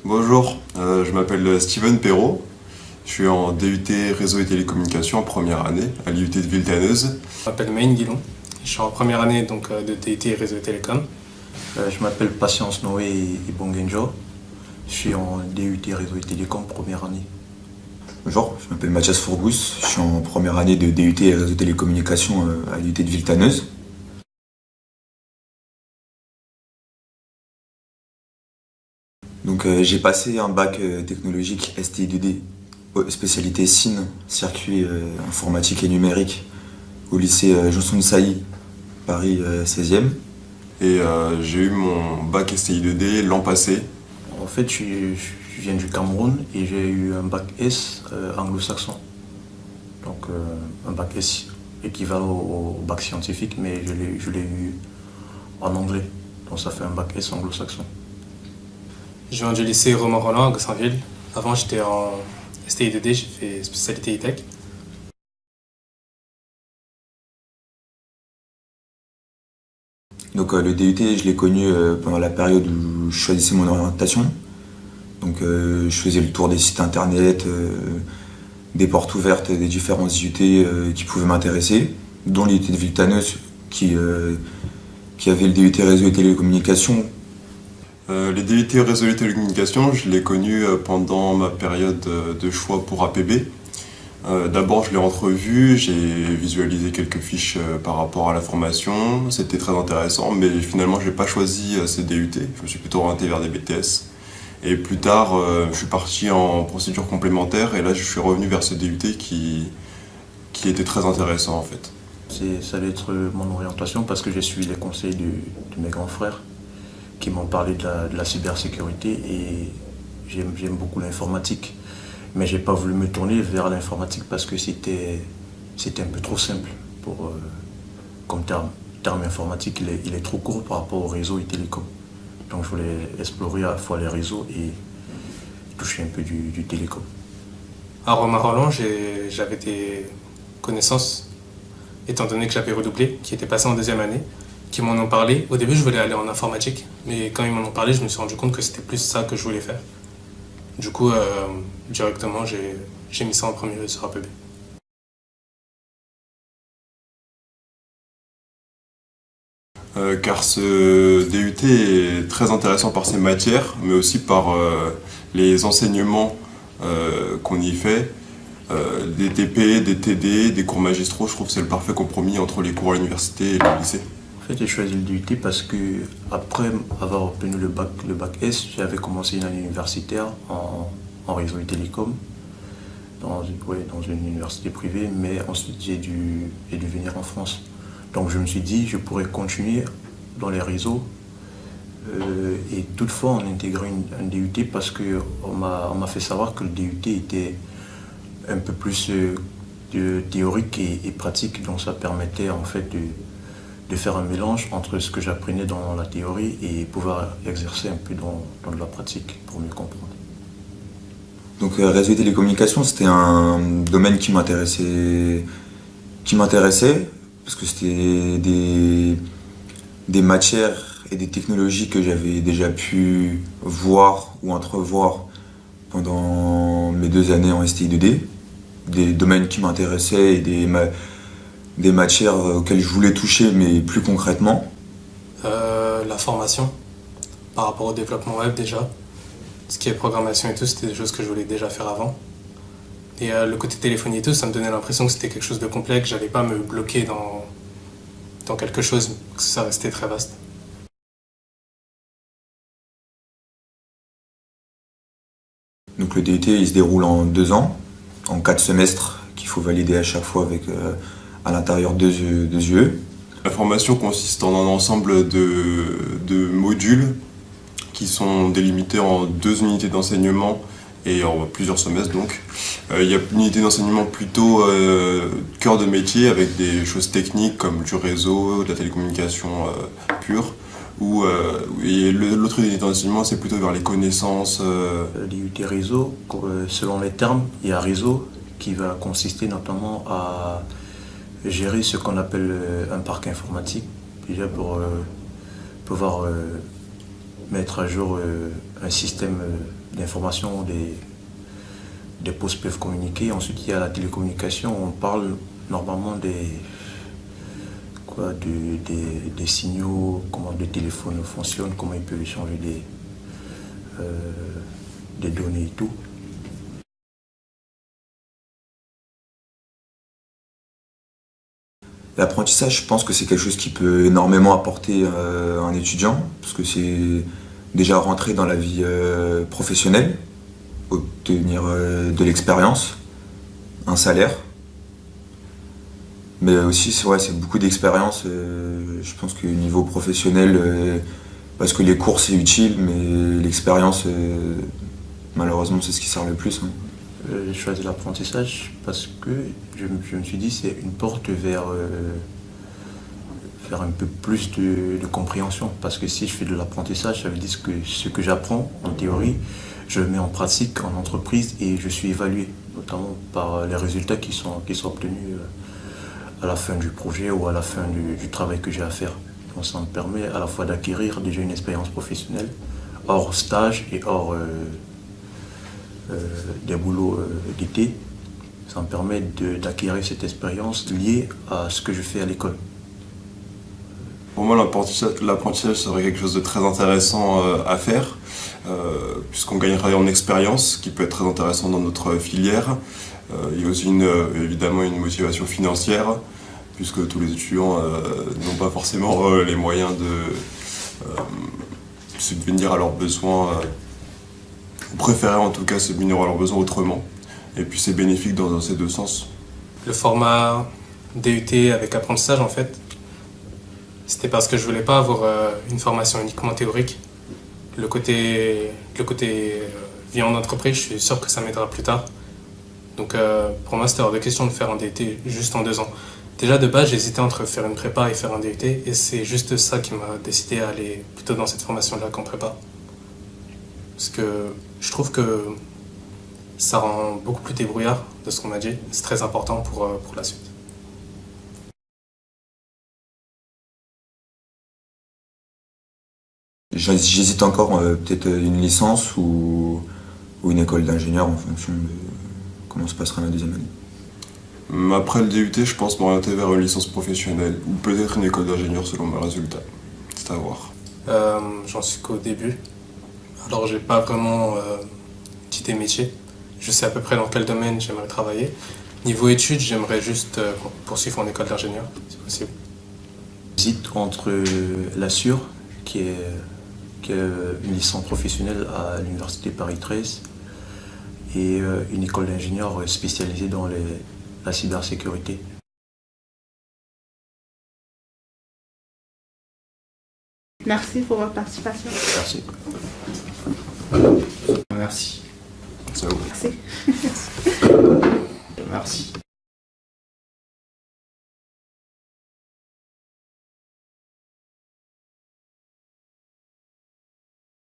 Bonjour, je m'appelle Steven Perrault. Je suis en DUT Réseau et Télécommunications en première année à l'IUT de Villetaneuse. Je m'appelle Maïn Guilon. Je suis en première année de DUT Réseau et Télécom. Je m'appelle Patience Noé Ibongenjo. Je suis en DUT Réseau et Télécom première année. Bonjour, je m'appelle Mathias Fourgous. Je suis en première année de DUT Réseau et Télécommunications à l'IUT de Villetaneuse. Donc j'ai passé un bac technologique STI2D, spécialité SIN, circuit informatique et numérique, au lycée Johnson Sailly, Paris 16e. Et j'ai eu mon bac STI2D l'an passé. En fait, je viens du Cameroun et j'ai eu un bac S anglo-saxon. Donc un bac S équivalent au bac scientifique, mais je l'ai eu en anglais. Donc ça fait un bac S anglo-saxon. Je viens du lycée Romain Rolland à Goussainville. Avant, j'étais en STI2D, j'ai fait spécialité e-tech. Donc le DUT, je l'ai connu pendant la période où je choisissais mon orientation. Donc je faisais le tour des sites internet, des portes ouvertes des différents IUT qui pouvaient m'intéresser, dont l'IUT de Villetaneuse qui avait le DUT Réseau et Télécommunications. Les DUT Réseau et Télécommunications, je l'ai connu pendant ma période de choix pour APB. D'abord, je l'ai entrevu, j'ai visualisé quelques fiches par rapport à la formation, c'était très intéressant, mais finalement, je n'ai pas choisi ces DUT, je me suis plutôt orienté vers des BTS. Et plus tard, je suis parti en procédure complémentaire, et là, je suis revenu vers ce DUT qui était très intéressant en fait. Ça allait être mon orientation parce que j'ai suivi les conseils de mes grands frères qui m'ont parlé de la cybersécurité et j'aime beaucoup l'informatique. Mais j'ai pas voulu me tourner vers l'informatique parce que c'était un peu trop simple comme terme informatique. Il est trop court par rapport au réseau et télécom. Donc je voulais explorer à la fois les réseaux et toucher un peu du télécom. À Romain Rolland, j'avais des connaissances, étant donné que j'avais redoublé, qui étaient passées en deuxième année, qui m'en ont parlé. Au début, je voulais aller en informatique, mais quand ils m'en ont parlé, je me suis rendu compte que c'était plus ça que je voulais faire. Du coup, directement, j'ai mis ça en premier sur APB. Car ce DUT est très intéressant par ses matières, mais aussi par les enseignements qu'on y fait. Des TP, des TD, des cours magistraux, je trouve que c'est le parfait compromis entre les cours à l'université et le lycée. En fait, j'ai choisi le DUT parce que après avoir obtenu le bac S, j'avais commencé une année universitaire en réseau et télécom dans une université privée, mais ensuite j'ai dû venir en France. Donc je me suis dit je pourrais continuer dans les réseaux et toutefois en intégrant un DUT parce qu'on m'a fait savoir que le DUT était un peu plus théorique et pratique, donc ça permettait en fait de faire un mélange entre ce que j'apprenais dans la théorie et pouvoir exercer un peu dans de la pratique pour mieux comprendre. Donc réseau et télécommunications, c'était un domaine qui m'intéressait parce que c'était des matières et des technologies que j'avais déjà pu voir ou entrevoir pendant mes 2 années en STI2D, des domaines qui m'intéressaient et des matières auxquelles je voulais toucher, mais plus concrètement. La formation, par rapport au développement web déjà, ce qui est programmation et tout, c'était des choses que je voulais déjà faire avant. Et le côté téléphonie et tout, ça me donnait l'impression que c'était quelque chose de complet, que j'allais pas me bloquer dans quelque chose, que ça restait très vaste. Donc le DUT il se déroule en 2 ans, en 4 semestres qu'il faut valider à chaque fois avec à l'intérieur 2 UE. La formation consiste en un ensemble de modules qui sont délimités en 2 unités d'enseignement et en plusieurs semestres donc. Il y a une unité d'enseignement plutôt cœur de métier avec des choses techniques comme du réseau, de la télécommunication pure. Et l'autre unité d'enseignement c'est plutôt vers les connaissances. L'IUT réseau, selon les termes, il y a réseau qui va consister notamment à gérer ce qu'on appelle un parc informatique, déjà pour pouvoir mettre à jour un système d'information, des postes peuvent communiquer. Ensuite, il y a la télécommunication. On parle normalement des signaux, comment le téléphone fonctionne, comment il peut échanger des données et tout. L'apprentissage, je pense que c'est quelque chose qui peut énormément apporter à un étudiant, parce que c'est déjà rentrer dans la vie professionnelle, obtenir de l'expérience, un salaire. Mais aussi, c'est beaucoup d'expérience. Je pense que niveau professionnel, parce que les cours c'est utile, mais l'expérience, malheureusement, c'est ce qui sert le plus. Hein. J'ai choisi l'apprentissage parce que je me suis dit c'est une porte vers un peu plus de compréhension. Parce que si je fais de l'apprentissage, ça veut dire que ce que j'apprends en théorie, je le mets en pratique en entreprise et je suis évalué, notamment par les résultats qui sont obtenus à la fin du projet ou à la fin du travail que j'ai à faire. Donc ça me permet à la fois d'acquérir déjà une expérience professionnelle, hors stage et hors des boulots d'été. Ça me permet d'acquérir cette expérience liée à ce que je fais à l'école. Pour moi, l'apprentissage serait quelque chose de très intéressant à faire, puisqu'on gagnerait en expérience, qui peut être très intéressant dans notre filière. Il y a aussi évidemment une motivation financière, puisque tous les étudiants n'ont pas forcément les moyens de subvenir à leurs besoins, ou préférer en tout cas subvenir à leurs besoins autrement. Et puis c'est bénéfique dans ces deux sens. Le format DUT avec apprentissage, en fait, c'était parce que je voulais pas avoir une formation uniquement théorique. Le côté vie en entreprise, je suis sûr que ça m'aidera plus tard. Donc pour moi, c'était hors de question de faire un DUT juste en 2 ans. Déjà de base, j'hésitais entre faire une prépa et faire un DUT, et c'est juste ça qui m'a décidé à aller plutôt dans cette formation-là qu'en prépa. Parce que je trouve que ça rend beaucoup plus débrouillard de ce qu'on m'a dit. C'est très important pour la suite. J'hésite encore, peut-être une licence ou une école d'ingénieur en fonction de comment se passera la deuxième année. Après le DUT, je pense m'orienter vers une licence professionnelle, ou peut-être une école d'ingénieur selon mes résultats. C'est à voir. J'en suis qu'au début. Alors j'ai pas vraiment quitté métier. Je sais à peu près dans quel domaine j'aimerais travailler. Niveau études, j'aimerais juste poursuivre en école d'ingénieur, si possible. J'hésite entre la SUR, qui est une licence professionnelle à l'université Paris 13, et une école d'ingénieur spécialisée dans la cybersécurité. Merci pour votre participation. Merci. Merci. C'est à vous. Merci. Merci.